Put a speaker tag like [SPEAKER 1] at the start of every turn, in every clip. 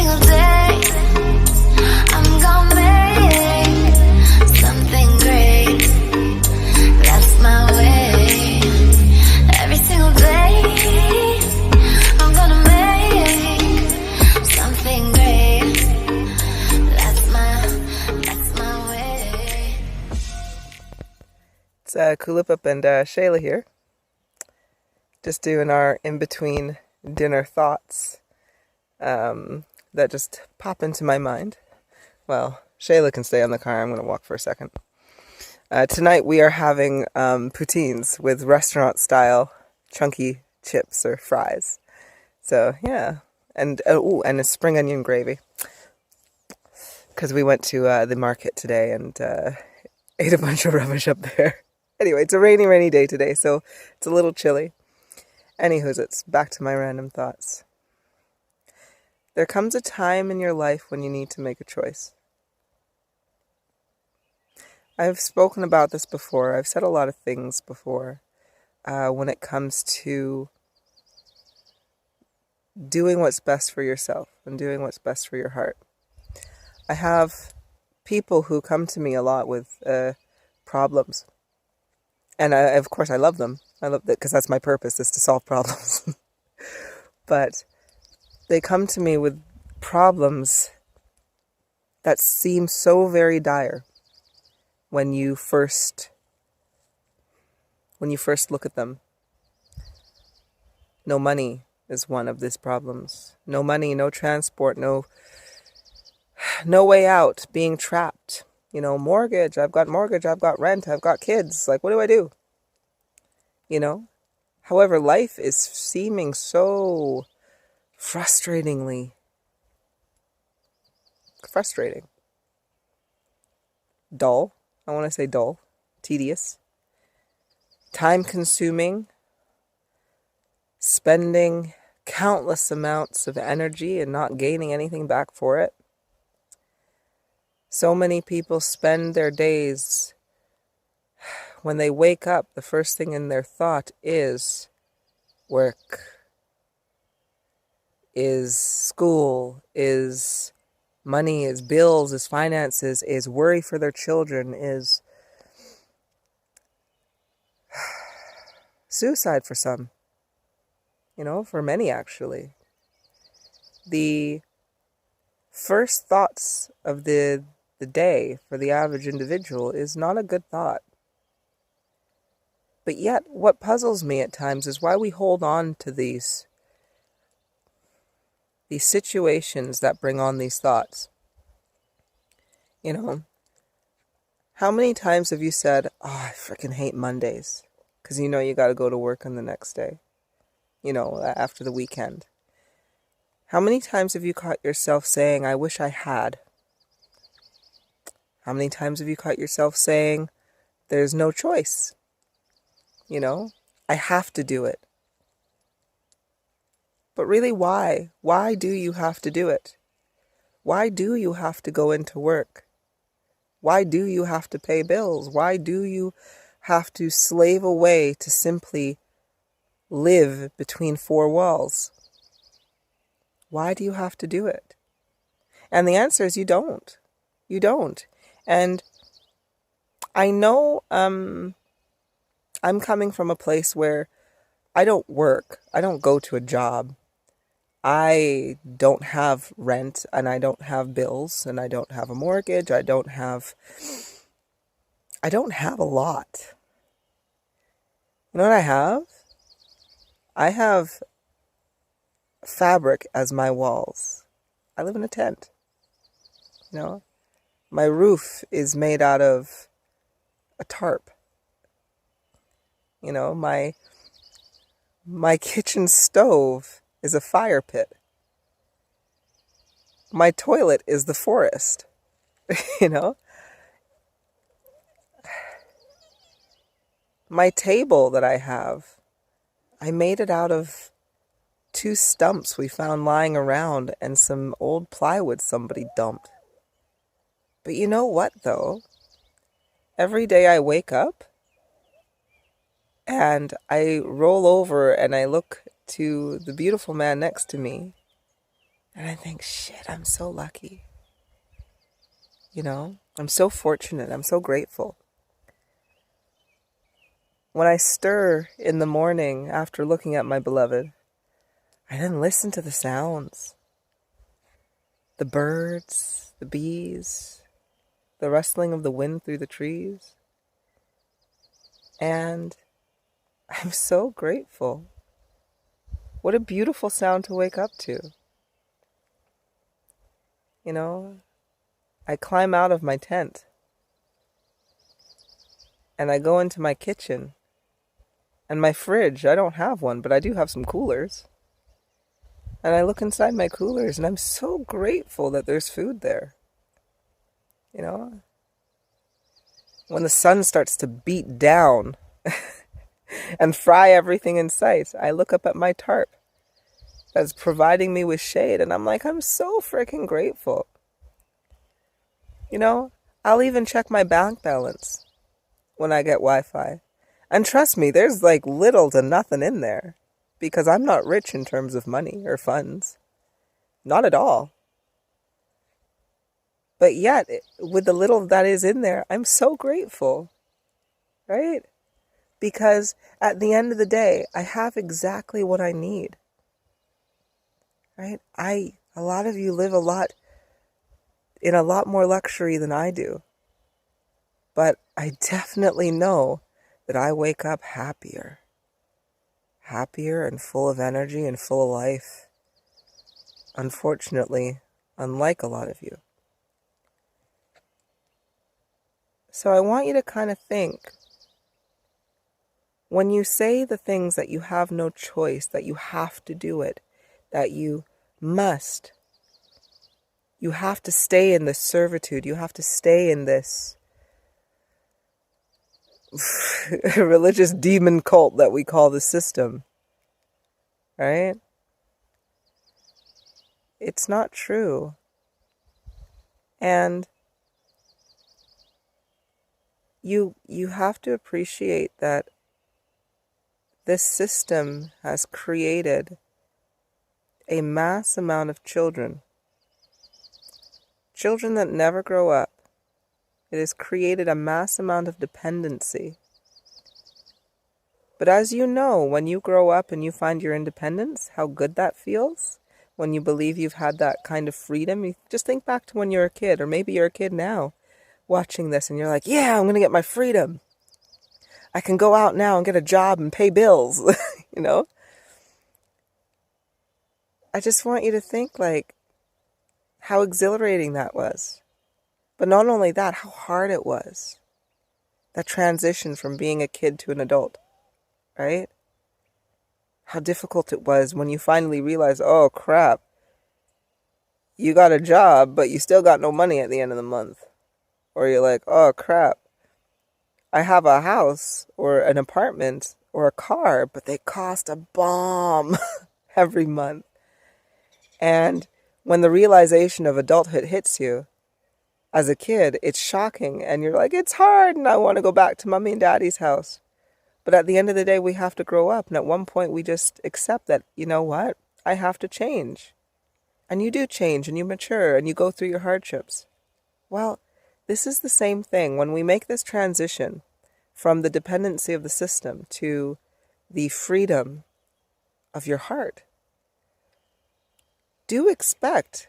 [SPEAKER 1] single day I'm gonna make something great. That's my way. Every single day I'm gonna make something great. That's my way.
[SPEAKER 2] It's Kulipup and Shayla here. Just doing our in-between dinner thoughts that just pop into my mind. Well, Shayla can stay on the car. I'm going to walk for a second. Tonight we are having poutines with restaurant-style chunky chips or fries. So, yeah. And a spring onion gravy. Because we went to the market today and ate a bunch of rubbish up there. Anyway, it's a rainy day today, so it's a little chilly. Anywho's, it's back to my random thoughts. There comes a time in your life when you need to make a choice. I've spoken about this before. I've said a lot of things before when it comes to doing what's best for yourself and doing what's best for your heart. I have people who come to me a lot with problems. And of course I love them. I love that because that's my purpose, is to solve problems. But they come to me with problems that seem so very dire when you first look at them. No money is one of these problems. No money, no transport, no way out, being trapped. You know, mortgage, I've got rent, I've got kids. Like, what do I do? You know? However, life is seeming so frustrating. Dull. I want to say dull. Tedious. Time-consuming. Spending countless amounts of energy and not gaining anything back for it. So many people spend their days, when they wake up, the first thing in their thought is work, is school, is money, is bills, is finances, is worry for their children, is suicide for some. You know, for many actually. The first thoughts of the day for the average individual is not a good thought. But yet, what puzzles me at times is why we hold on to these situations that bring on these thoughts. You know, how many times have you said, "Oh, I freaking hate Mondays," because you know you got to go to work on the next day, you know, after the weekend. How many times have you caught yourself saying, "I wish I had"? How many times have you caught yourself saying, "There's no choice"? You know, I have to do it. But really, why? Why do you have to do it? Why do you have to go into work? Why do you have to pay bills? Why do you have to slave away to simply live between four walls? Why do you have to do it? And the answer is you don't. You don't. And I know I'm coming from a place where I don't work. I don't go to a job. I don't have rent, and I don't have bills, and I don't have a mortgage. I don't have a lot. You know what I have? I have fabric as my walls. I live in a tent. You know? My roof is made out of a tarp. You know, my kitchen stove is a fire pit. My toilet is the forest. You know? My table that I have, I made it out of 2 stumps we found lying around and some old plywood somebody dumped. But you know what, though? Every day I wake up and I roll over and I look to the beautiful man next to me And I think, shit, I'm so lucky. You know, I'm so fortunate. I'm so grateful. When I stir in the morning after looking at my beloved, I then listen to the sounds. The birds, the bees, the rustling of the wind through the trees. And I'm so grateful. What a beautiful sound to wake up to. You know, I climb out of my tent and I go into my kitchen and my fridge. I don't have one, but I do have some coolers. And I look inside my coolers and I'm so grateful that there's food there. You know, when the sun starts to beat down and fry everything in sight, I look up at my tarp that's providing me with shade and I'm like, I'm so freaking grateful. You know, I'll even check my bank balance when I get Wi-Fi. And trust me, there's like little to nothing in there because I'm not rich in terms of money or funds. Not at all. But yet, with the little that is in there, I'm so grateful, right? Because at the end of the day, I have exactly what I need, right? A lot of you live in a lot more luxury than I do. But I definitely know that I wake up happier and full of energy and full of life. Unfortunately, unlike a lot of you. So I want you to kind of think, when you say the things that you have no choice, that you have to do it, that you must, you have to stay in this servitude, you have to stay in this religious demon cult that we call the system, right? It's not true. And you have to appreciate that this system has created a mass amount of children that never grow up. It has created a mass amount of dependency. But as you know, when you grow up and you find your independence, how good that feels, when you believe you've had that kind of freedom, you just think back to when you're a kid, or maybe you're a kid now, watching this and you're like, yeah, I'm going to get my freedom. I can go out now and get a job and pay bills, you know? I just want you to think like how exhilarating that was. But not only that, how hard it was. That transition from being a kid to an adult, right? How difficult it was when you finally realize, oh crap, you got a job, but you still got no money at the end of the month. Or you're like, oh crap, I have a house or an apartment or a car, but they cost a bomb every month. And when the realization of adulthood hits you, as a kid, it's shocking. And you're like, it's hard and I want to go back to mommy and daddy's house. But at the end of the day, we have to grow up. And at one point, we just accept that, you know what? I have to change. And you do change and you mature and you go through your hardships. Well, this is the same thing. When we make this transition from the dependency of the system to the freedom of your heart, do expect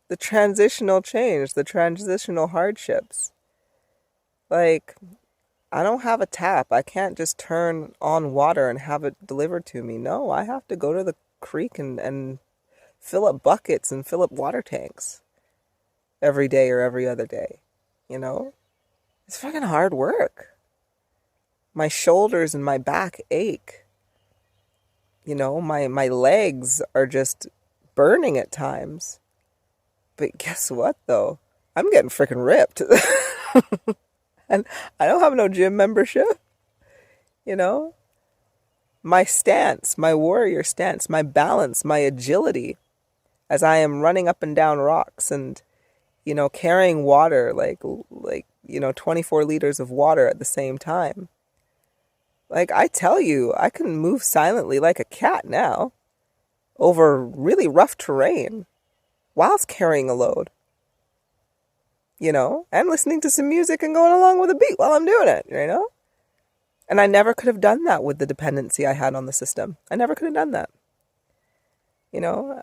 [SPEAKER 2] the transitional change, the transitional hardships. Like, I don't have a tap. I can't just turn on water and have it delivered to me. No, I have to go to the creek and fill up buckets and fill up water tanks every day or every other day. You know? It's fucking hard work. My shoulders and my back ache. You know, my legs are just burning at times. But guess what, though? I'm getting freaking ripped. And I don't have no gym membership. You know? My stance, my warrior stance, my balance, my agility as I am running up and down rocks and, you know, carrying water, like 24 liters of water at the same time. Like, I tell you, I can move silently like a cat now over really rough terrain. whilst carrying a load, you know, and listening to some music and going along with a beat while I'm doing it, you know? And I never could have done that with the dependency I had on the system. I never could have done that. You know,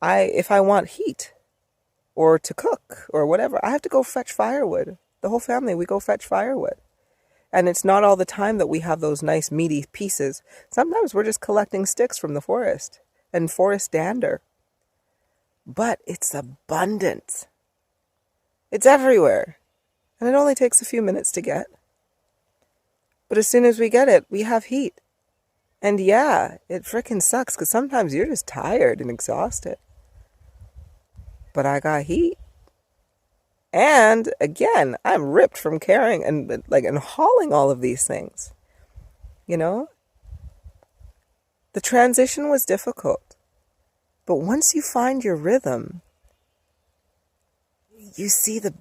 [SPEAKER 2] if I want heat or to cook or whatever, I have to go fetch firewood. The whole family, we go fetch firewood. And it's not all the time that we have those nice meaty pieces. Sometimes we're just collecting sticks from the forest and forest dander. But it's abundant. It's everywhere. And it only takes a few minutes to get. But as soon as we get it, we have heat. And yeah, it frickin' sucks because sometimes you're just tired and exhausted. But I got heat. And again, I'm ripped from carrying and hauling all of these things. You know? The transition was difficult. But once you find your rhythm, you see the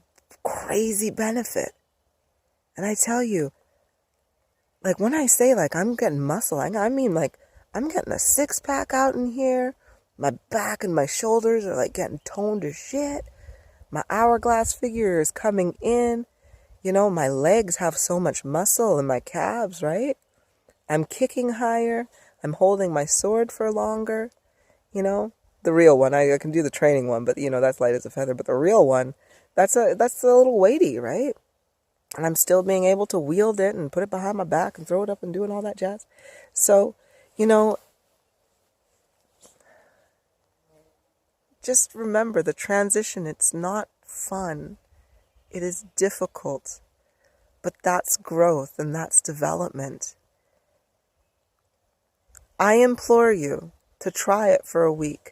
[SPEAKER 2] crazy benefit. And I tell you, like when I say like I'm getting muscle, I mean like I'm getting a six-pack out in here. My back and my shoulders are like getting toned as shit. My hourglass figure is coming in. You know, my legs have so much muscle in my calves, right? I'm kicking higher. I'm holding my sword for longer. You know, the real one. I can do the training one, but you know, that's light as a feather. But the real one, that's a little weighty, right? And I'm still being able to wield it and put it behind my back and throw it up and doing all that jazz. So, you know, just remember the transition, it's not fun. It is difficult. But that's growth and that's development. I implore you to try it for a week.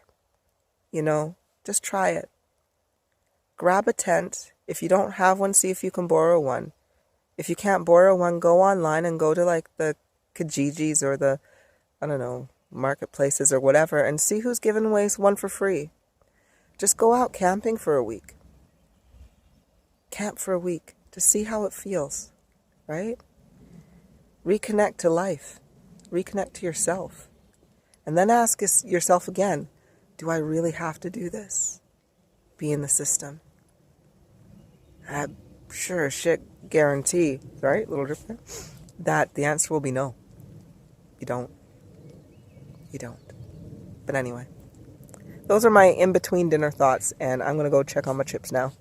[SPEAKER 2] You know, just try it. Grab a tent. If you don't have one, see if you can borrow one. If you can't borrow one, go online and go to like the Kijijis or the, I don't know, marketplaces or whatever and see who's giving away one for free. Just go out camping for a week. Camp for a week to see how it feels, right? Reconnect to life. Reconnect to yourself. And then ask yourself again, do I really have to do this? Be in the system. I sure as shit guarantee, right, little dripper, that the answer will be no. You don't. You don't. But anyway. Those are my in-between dinner thoughts, and I'm going to go check on my chips now.